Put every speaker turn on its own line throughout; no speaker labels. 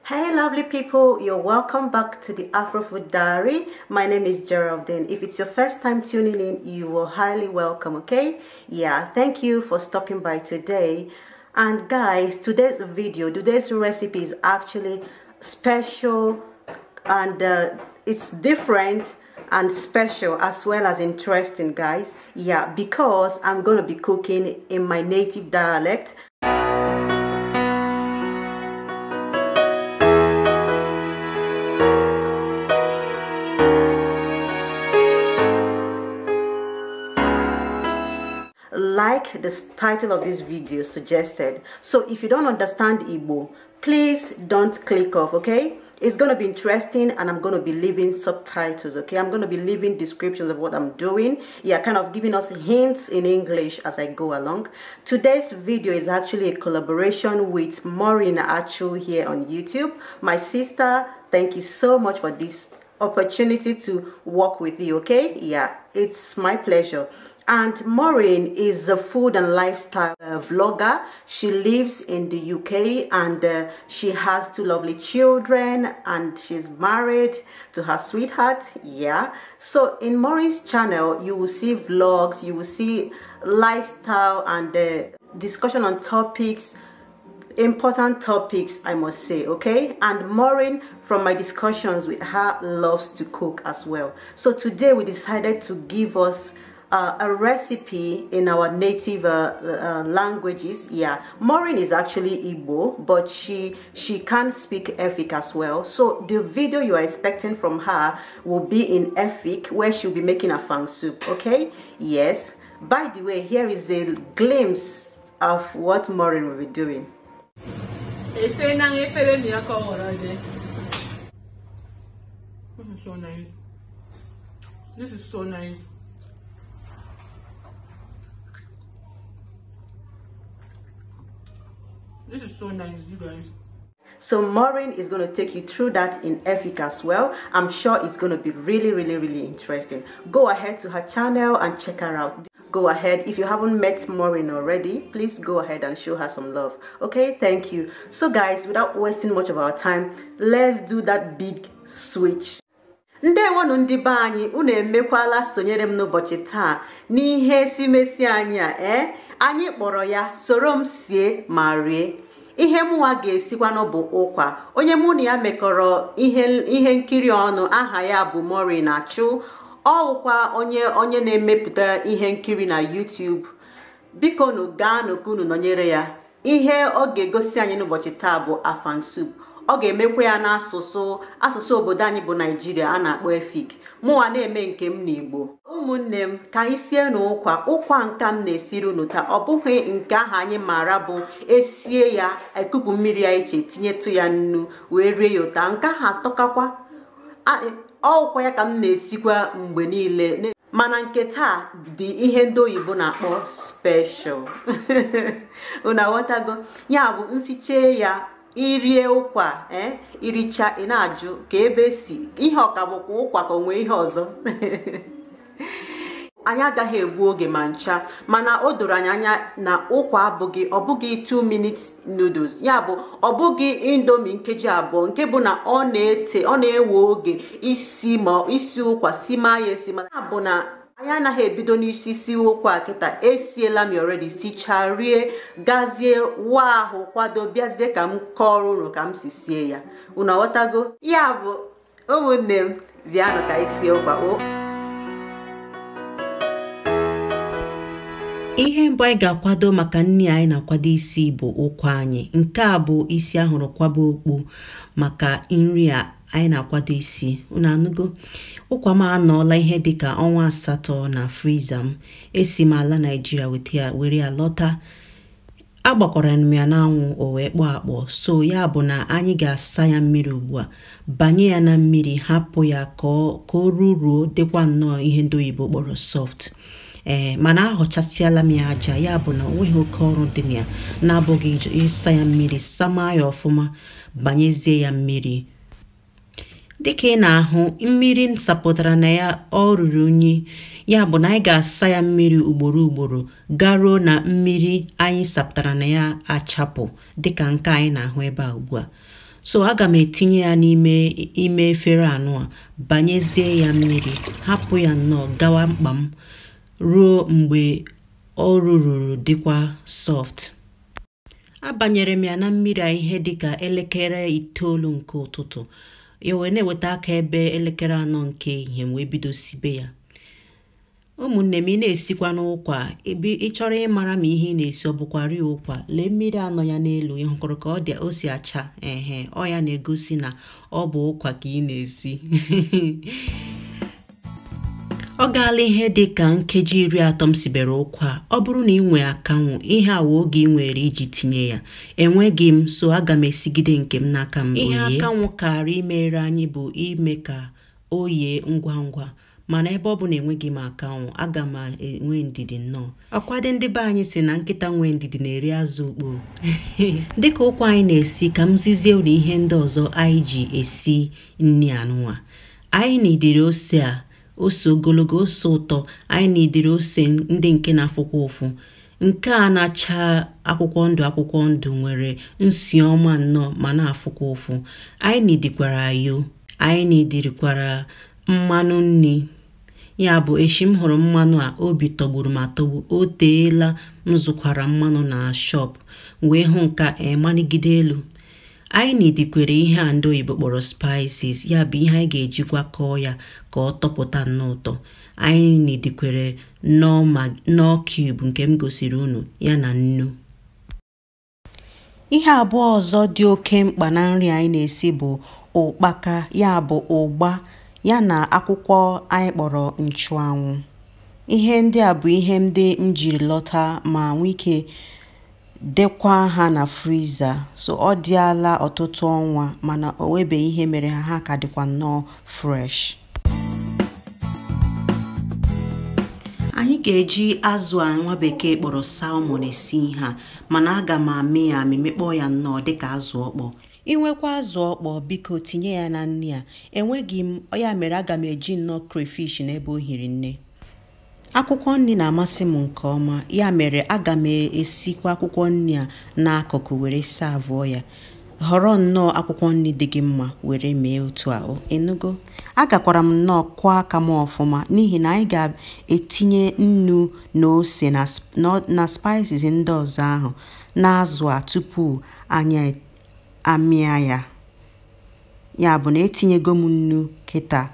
Hey lovely people, you're welcome back to the Afro Food Diary. My name is Geraldine. If it's your first time tuning in, you are highly welcome, okay? Yeah, thank you for stopping by today. And guys, today's recipe is actually special, and it's different and special as well as interesting, guys. Yeah, because I'm gonna be cooking in my native dialect. Like the title of this video suggested. So if you don't understand Igbo, please don't click off, okay? It's gonna be interesting, and I'm gonna be leaving subtitles, okay? I'm gonna be leaving descriptions of what I'm doing. Yeah, kind of giving us hints in English as I go along. Today's video is actually a collaboration with Maureen Achu here on YouTube. My sister, thank you so much for this opportunity to work with you, okay? Yeah, it's my pleasure. And Maureen is a food and lifestyle vlogger. She lives in the UK, and she has 2 lovely children, and she's married to her sweetheart. Yeah. So in Maureen's channel, you will see vlogs, you will see lifestyle and discussion on topics, important topics, I must say, okay? And Maureen, from my discussions with her, loves to cook as well. So today we decided to give us a recipe in our native languages. Yeah, Maureen is actually Igbo, but she can speak Efik as well. So the video you are expecting from her will be in Efik, where she'll be making a fang soup, okay? Yes. By the way, here is a glimpse of what Maureen will be doing.
This is so nice. This is so nice. This is so nice, you guys.
So Maureen is going to take you through that in Efik as well. I'm sure it's going to be really interesting. Go ahead to her channel and check her out. Go ahead. If you haven't met Maureen already, please go ahead and show her some love. Okay, thank you. So guys, without wasting much of our time, let's do that big switch. Ndewonu ndị be anyị, unu emekwala sonyere m n'ụbọchị taa n'ihe esimesi anyị a, anyị kpọrọ ya soro m sie ma rie. Ihe mụwa ga-esikwa n'ọbụ ụkwa. Onye mụ na ya mekọrọ ihe nkiri ọnụ, aha ya bụ Maureen Achu. Ọwụkwa onye na-emepụta ihe nkiri na YouTube. Biko nu gaa n'okunu nọnyere ya. Ihe ọ ga-egosi anyị n'ụbọchị taa bụ afang soup. Ọ ga-emekwa ya n'asụsụ obodo anyị bụ Nigeria, a na-akpọ Efik. Mụwa na-eme nke m n'Igbo. Ụmụnne m, ka anyị sie n'ụkwa. Ụkwa nke m na-esiri unu taa, ọ bụghị nke ahụ anyị maara bụ esie ya, ekupu mmiri ya iche, tinyetụ ya nnu wee rie ya ụta. Nke ahụ atọkakwa. Ọkwa ya ka m na-esikwa mgbe niile. Mana nke taa dị ihe ndị oyibo na-akpọ special. Unu aghọtago? Ya bụ nsiche ya, irie ụkwa, iricha ị na-ajụ ka ebe si ihe ọkabụkwa ụkwa ka onwe ihe ọzọ. Anyị agaghị egbu oge ma ncha, mana o doro anyị anya na ụkwa ọ bụghị 2 minutes noodles. Ya bụ ọ bụghị indomie nkeji abụọ, nke bụ na ọ na-ewe oge isi ụkwa sima ya esima. Ya bụ na anyị anaghị ebido n'isi si ụkwa kịta, esiela m already, sichaa rie, gazie wa ahụ kwado, bịazie ka m kọrọ unu ka m si sie ya. Unu aghọtago? Ya bụ ụmụnne m, bịanụ ka anyị sie ụkwa. Ihe mbụ anyị ga-akwado maka nri anyị na-akwado isi bụ ụkwa anyị. Nke a bụ isi ahụrụ kwaba okpu maka nri a anyị na-akwado isi. Unu anụgo? Ụkwa m anọọla ihe dịka ọnwa 8 na friza m. Esi m ala Nigeria were ya lọta. Agbakwara m ya n'anwụ o wee kpọọ akpọ. So ya bụ na anyị ga-asa ya mmiri ugbu a, banye ya na mmiri, hapụ ya ka o ruo dịkwa nnọọ ihe ndị oyibo kpọrọ soft. Mana ahọchasịala m ya aja. Ya bụ na onweghị oke ọrụ dị na ya, na-abụghị ịsa ya mmiri, sama ya ọfụma, banyezie ya mmiri. Dịka ị na-ahụ, mmiri m sapụtara na ya ọ ruru unyi. Ya bụ na anyị ga-asa ya mmiri ugboro garuo na mmiri anyị sapụtara na ya achapụ, dịka nke anyị na-ahụ ebe a ugbu a.
So aga m etinye ya n'ime efere anụ a, banyezie ya mmiri, hapụ ya nnọọ gawa mkpa m ruo mgbe ọ rụrụ dịkwa soft. Abanyere m ya na mmiri a ihe dịka elekere 9 nke ụtụtụ. Ewe na-eweta aka ebe elekere 4 nke ihe wee bido sibe ya. Ụmụnne m, ị na-esikwa n'ụkwa, ị chọrọ ịmara ma ihe ị na-esi ọ bụkwa rie ụkwa, lee mmiri anọ ya n'elu, ị hụkwara ka o si acha, ọ ya na-egosi na ọ bụ ụkwa ka ị na-esi. Ọ gaala ihe dị ka nkeji 30 m sibere ụkwa. Ọ bụrụ na ị nwee akanwụ, ihe a wụ oge ị nwere iji tinye ya. Enweghị m, so aga m esigide nke m n'aka m. Ihe akanwụ kara imere anyị bụ ime ka o yee ngwa ngwa. Mana ebe ọ bụ na enweghị m akanwụ, aga m enwe ndidi nnọọ. Ọkwadị ndị be anyị si na nkịta nwee ndidi na-eri azụ ukpo. Dịka ụkwa anyị na-esi, ka m zizie ụlọ ihe ndị ọzọ anyị ji esi nri anụnwa. Anyị na-edere ose a, ose ogologo, ose ụtọ. Anyị na-edere ose ndị nke na-afụkwa ụfụ. Nke a na-acha akwụkwọ ndụ nwere nsi ọma nnọọ ma na-afụkwa ụfụ. Anyị na-edikwara ayo. Anyị na-edirikwara mmanụ nri. Ya bụ echi m hụrụ mmanụ a, obi tọgburu m atọgbu. O teela m zụkwara mmanụ na shop wee hụ nka manigide elu. Anyị na-edikwere ihe a ndị oyibo kpọrọ spices, ya bụ ihe anyị ga-ejikwa kọọ ya ka ọ tọpụta nnọọ ụtọ. Anyị na-edikwere Knorr cube nke m gosiri unu, ya na nnu. Ihe abụọ ọzọ dị oke mkpa na nri anyị na-esi bụ ụkpaka, ya bụ ụgba, ya na akwụkwọ anyị kpọrọ nchụanwụ. Ihe ndị a bụ ihe ndị m jiri lọta ma nwee ike dekwa ha na friza. So ọ dịala ọtụtụ ọnwa mana o nwebeghị ihe mere ha ka dịkwa nnọọ fresh. Anyị ga-eji azụ a nwa bekee kpọrọ salmon esi ihe a, mana aga m amị ya mekpọọ ya nnọọ dịka azụ ọkpọ. Inwekwa azụ ọkpọ, biko tinye ya na nri a. Enweghị m, ya mere aga m eji nnọọ cryfish n'ebe o hiri nne. Akwụkwọ nri na-amasị m nke ọma, ya mere aga m esikwa akwụkwọ nri a n'akụkụ were savụọ ya. Họrọ nnọọ akwụkwọ nri dị gị mma were mee otu a. Enugo, agakwara m nnọọ kwụọ aka m ọfụma n'ihi na anyị ga-etinye nnu na ose na spices ndị ọzọ ahụ na-azụ a tupu anyị amịa ya. Ya bụ na etinyego m nnu kịta,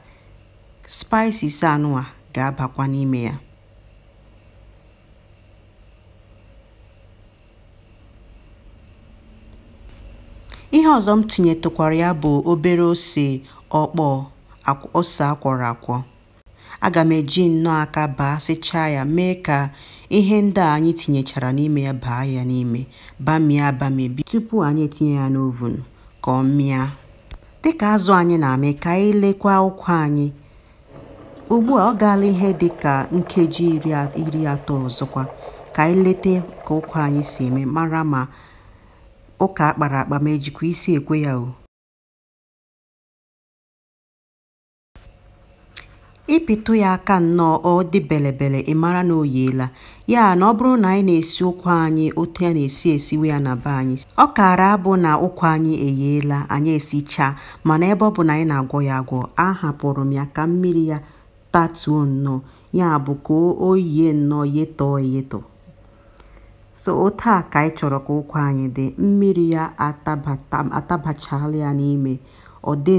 spices anụ a ga-abakwa n'ime ya. Ihe ọzọ m tinyetụkwara ya bụ obere ose ọkpọ, ose akwọrọ akwọ. Aga m eji nnọọ aka baa sịchaa ya, mee ka ihe ndị a anyị tinyechara n'ime ya baa ya n'ime, bamie tupu anyị etinye ya n'oven ka ọ mịa. Dịka azụ anyị na-amị, ka anyị lekwa ụkwa anyị. Ugbu a ọ gaala ihe dịka nkeji 30 ọzọkwa ka anyị lete ka ụkwa anyị si eme, mara ma ụka akpara akpa ma ejikwa isi ekwe ya o. Ịpịtụ ya aka nnọọ ọ dị belebele, ị mara na o yeela. Ya na ọ bụrụ na anyị na-esi ụkwa anyị otu ya na-esi esiwe ya na be anyị, ọ kara abụ na ụkwa anyị eyeela, anyị esichaa, mana ebe ọ bụ na anyị na-agwọ ya agwọ, ahapụrụ m ya ka mmiri ya tatuo nnọọ, ya bụ ka o yie nnọọ yetọ. So otu a ka anyị chọrọ ka ụkwa anyị dị. Mmiri ya atabachala ya n'ime, ọ dị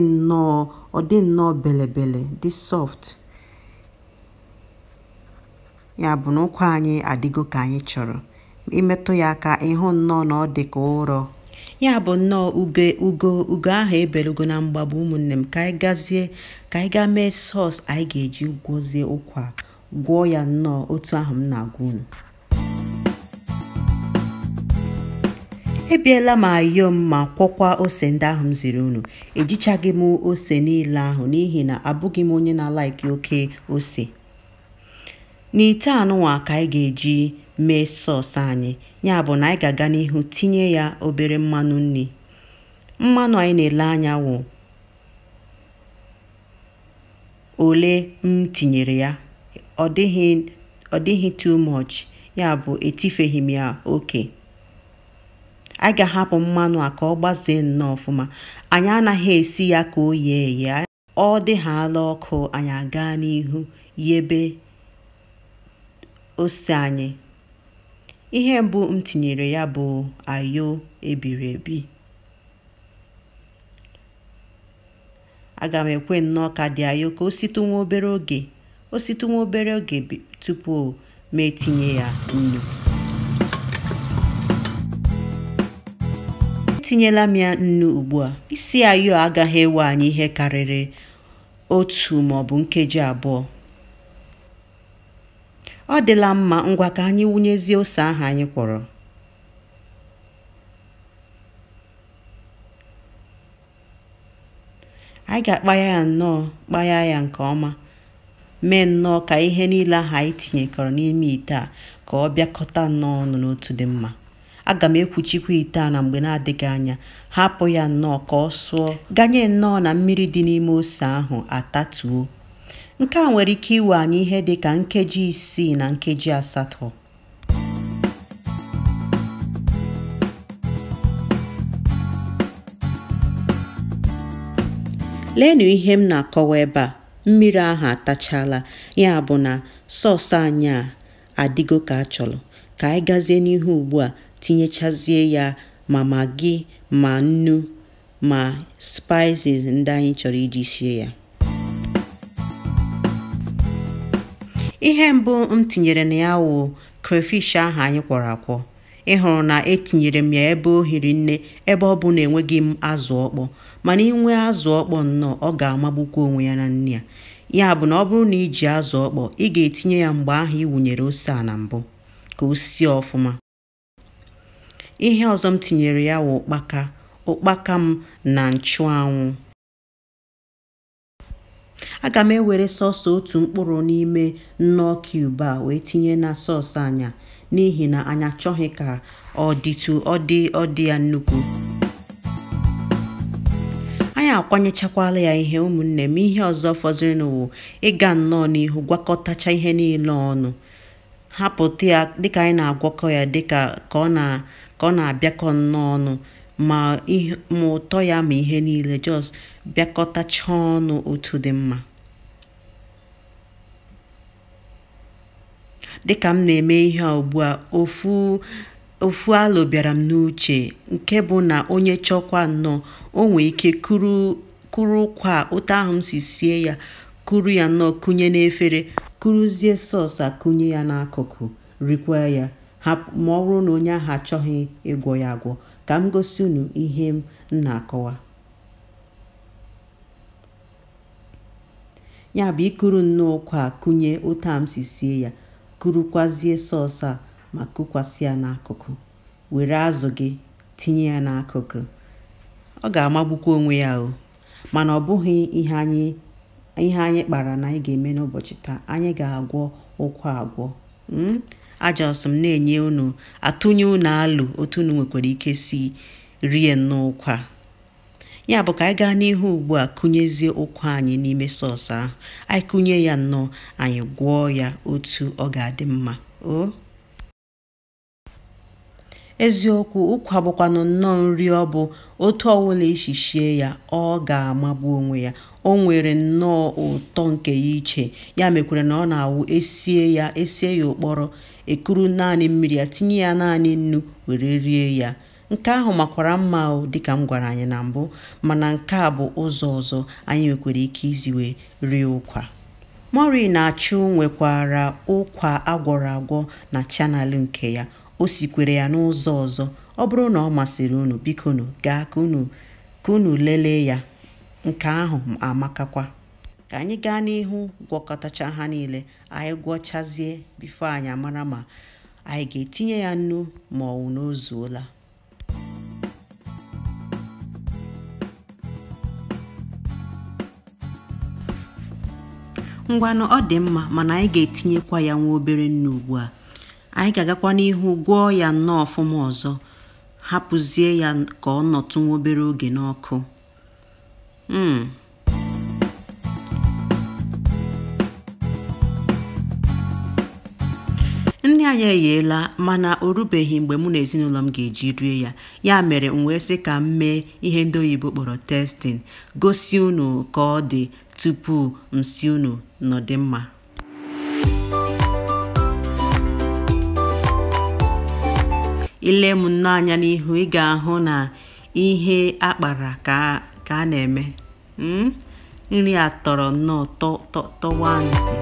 nnọọ belebele, dị soft. Ya bụ na ụkwa anyị adịgo ka anyị chọrọ. Imetụ ya aka, ịhụ nnọọ na ọ dị ka ụrọ. Ya bụ nnọọ ugo ahụ ebelugo na mgbagbu. Ụmụnne m, ka anyị gaa mee sauce anyị ga-eji gwozie ụkwa, gwọọ ya nnọọ otu ahụ m na-agwa unu. Ebiela m ayọ m ma kwọkwa ose ndị ahụ m ziri unu. Ejichaghị m ose niile ahụ n'ihi na abụghị m onye na-alaiki oke ose. N'ite anụnwa ka anyị ga-eji mee sauce anyị. Ya bụ na anyị ga-aga n'ihu tinye ya obere mmanụ nri. Mmanụ anyị na-ele anya wụ ole m tinyere ya. Ọ dịghị too much, ya bụ etifeghị m ya oke. Anyị ga-ahapụ mmanụ a ka ọ gbazee nnọọ ọfụma. anyị anaghị esi ya ka o yee eye. Ọ dịghala ọkụ, anyị aga n'ihu yebe ose anyị. Ihe mbụ m tinyere ya bụ ayo ebiri ebi. Aga m ekwe nnọọ ka dị ayo ka o situ nwa obere oge. O situ nwa obere oge tupu m etinye ya nnu. Etinyela m ya nnu ugbu a. Isi ayo agaghị ewe anyị ihe karịrị 1 maọbụ nkeji 2. Ọ dịla mma, ngwa ka anyị wụnyezie ose ahụ anyị kwọrọ. Anyị ga-akpaya ya nnọọ, kpaya ya nke ọma. Mee nnọọ ka ihe niile ahụ anyị tinyekọrọ n'ime ite a ka ọ bịakọta nnọọ ọnụ n'otu dị mma. Aga m ekwuchikwa ite a na mgbe na-adịghị anya, hapụ ya nnọọ ka ọ sụọ, ganye nnọọ na mmiri dị n'ime ose ahụ atatuo. Nke a nwere ike iwe anyị ihe dị ka nkeji 6 na nkeji 8. Leenụ ihe m na-akọwa ebe a. Mmiri ahụ atachala, ya bụ na sọọsụ anyị a adịgo ka a chọrọ. Ka anyị gazie n'ihu ugbu a, tinyechazie ya ma magi ma nnu ma spices ndị anyị chọrọ iji sie ya. Ihe mbụ m tinyere na ya wụ cryfish ahụ anyị kwọrọ akwọ. Ị hụrụ na etinyere m ya ebe o hiri nne, ebe ọ bụ na enweghị m azụ ọkpọ. Mana inwe azụ ọkpọ nnọọ, ọ ga-amagbukwa onwe ya na nne ya. Ya bụ na ọ bụrụ na iji azụ ọkpọ, ị ga-etinye ya mgbe ahụ ị wụnyere ose a na mbụ ka o sie ọfụma. Ihe ọzọ m tinyere ya wụ ụkpaka. Ụkpaka m na nchụanwụ. Aga m ewere sọọsọ 1 mkpụrụ n'ime Knorr cube a wee tinye na sọọsọ anya, n'ihi na anyị achọghị ka ọ dị ya nnukwu. Anyị akwanyechakwala ya ihe ụmụnne m. Ihe ọzọ fọziri n'ụwa ịga nnọọ n'ihu gwakọtacha ihe niile ọnụ. Hapụta ya dịka anyị na-agwakọ ya dịka ka ọ na-abịakọ nnọọ ọnụ, ma ụtọ ya ma ihe niile just bịakọtacha ọnụ otu dị mma. Dịka m na-eme ihe a ugbu a, ofu alo bịara m n'uche, nke bụ na onye chọkwa nnọọ, o nwee ike kuru ụkwa otu ahụ m si sie ya, kuru ya nnọọ kụnye n'efere, kuruzie sọọsụ akụnye ya n'akụkụ, rikwa ya. Ma ọ bụrụ na onye ahụ achọghị ịgwọ ya agwọ, ka m gosi unu ihe m na-akọwa. Ya bụ ikuru nnọọ ụkwa kụnye otu a m si sie ya, kurukwazie sọọsụ a ma kukwasị ya n'akụkụ, were azụ gị tinye ya n'akụkụ. Ọ ga-amagbukwa onwe ya o, mana ọ bụghị ihe anyị kpara na anyị ga-eme n'ụbọchị taa. Anyị ga-agwọ ụkwa agwọ. Ajọsụ m na-enye unu, atụnye unu alụ otu unu nwekwara ike si rie nnọọ ụkwa. Ya bụ ka anyị gaa n'ihu ugbu a kụnyezie ụkwa anyị n'ime sọọsụ ahụ. Anyị kụnye ya nnọọ, anyị gwọọ ya otu ọ ga-adị mma. Eziokwu, ụkwa bụkwanụ nnọọ nri ọ bụ otu ọwụla ishishie ya, ọ ga-amagbu onwe ya. O nwere nnọọ ụtọ nke ya iche. Ya mekwere na ọ na-awụ esie ya ụkpọrọ, ekuru naanị mmiri ya, tinye ya naanị nnu, were rie ya. Nke ahụ makwara mma dịka m gwara anyị na mbụ, mana nke a bụ ụzọ ọzọ anyị nwekwara ike izi wee rie ụkwa. Maureen Achu nwekwara ụkwa agwọrọ agwọ na chanel nke ya. O sikwere ya n'ụzọ ọzọ. Ọ bụrụ na ọ masịrị unu, biko gaa ka unu lelee ya. Nke ahụ amakakwa. Ka anyị gaa n'ihu gwọkọtacha ha niile. Anyị gwọchazie bifo anyị amara ma anyị ga-etinye ya nnu ma ọ wụ na o zuola. Ngwanụ, ọ dị mma, mana anyị ga-etinyekwa ya nwa obere nnu ugbu a. Anyị ga-agakwa n'ihu gwọọ ya nnọọ ọfụma ọzọ, hapụzie ya ka ọ nọtụ nwa obere oge n'ọkụ. Nri Nri anyị eyela mana o rubeghị mgbe mụ na ezinụlọ m ga-eji rie ya. Ya mere m wee sị ka m mee ihe ndị oyibo kpọrọ testing, gosi unu ka ọ dị tupu m si unu nọdị mma. Ile m nnọọ anya n'ihu, ị ga-ahụ na ihe akpara ka a na-eme. Nri a tọrọ nnọọ tọwa ntị.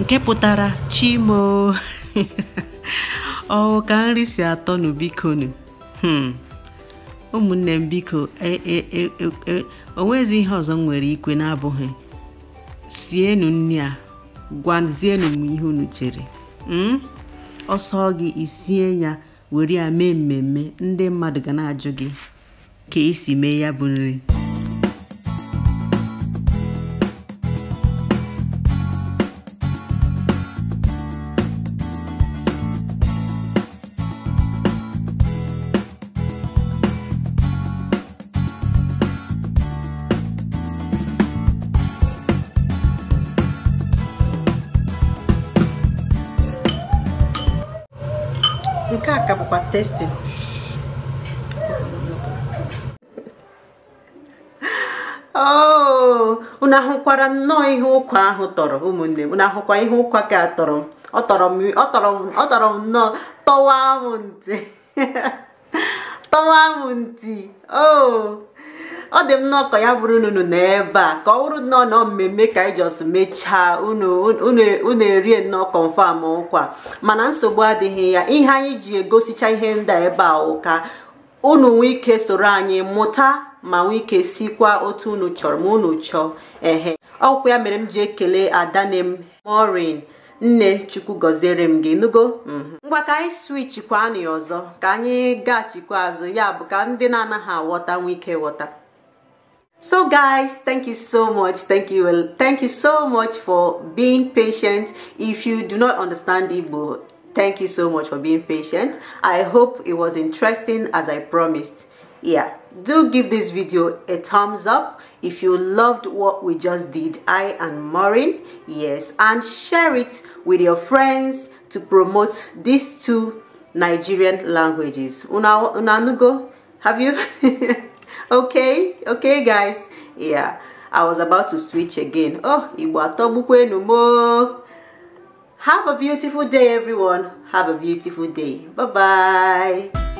Nke pụtara chimo. Ka nri si atọ nụ bikonu. Ụmụnne m biko, onwezi ihe ọzọ m nwere ikwe na-abụghị sienu nri a, gwazienu m ihe unu chere. Ọsọ gị isie ya, were ya mee mmemme, ndị mmadụ ga na-ajụ gị ka esi mee ya bụ nri. Nke a ka bụkwa testing. Unu ahụkwara nnọọ ihe ụkwa ahụ tọrọ, ụmụnne m. Unu ahụkwa ihe ụkwa ka tọrọ. Ọ tọrọ m nnọọ, tọwa m ntị. Tọwa m ntị. Ọ dị m nnọọ ka ya bụrụ unu n'ebe a, ka ọ bụrụ nnọọ na mmemme ka anyị just mechaa unu erie nnọọ confirm ụkwa, mana nsogbu adịghị ya. Ihe anyị ji egosicha ihe ndị ebe a ụka unu nwee ike soro anyị mụta ma nwee ike sikwa otu unu chọrọ ma unu chọọ. Ọkwa ya mere m ji ekele adane m Maureen, nne Chukwu gọziere m gị, nugo. Ngwa ka anyị switchkwa anyị ọzọ, ka anyị gachikwa azụ, ya bụ ka ndị na-anaghị aghọta nwee ike ghọta. So guys, thank you so much. Thank you so much for being patient. If you do not understand Igbo, thank you so much for being patient. I hope it was interesting as I promised. Yeah, do give this video a thumbs up if you loved what we just did, I and Maureen. Yes, and share it with your friends to promote these two Nigerian languages. Unanugo, have you? Okay guys. Yeah, I was about to switch again. Have a beautiful day, everyone. Have a beautiful day. Bye bye.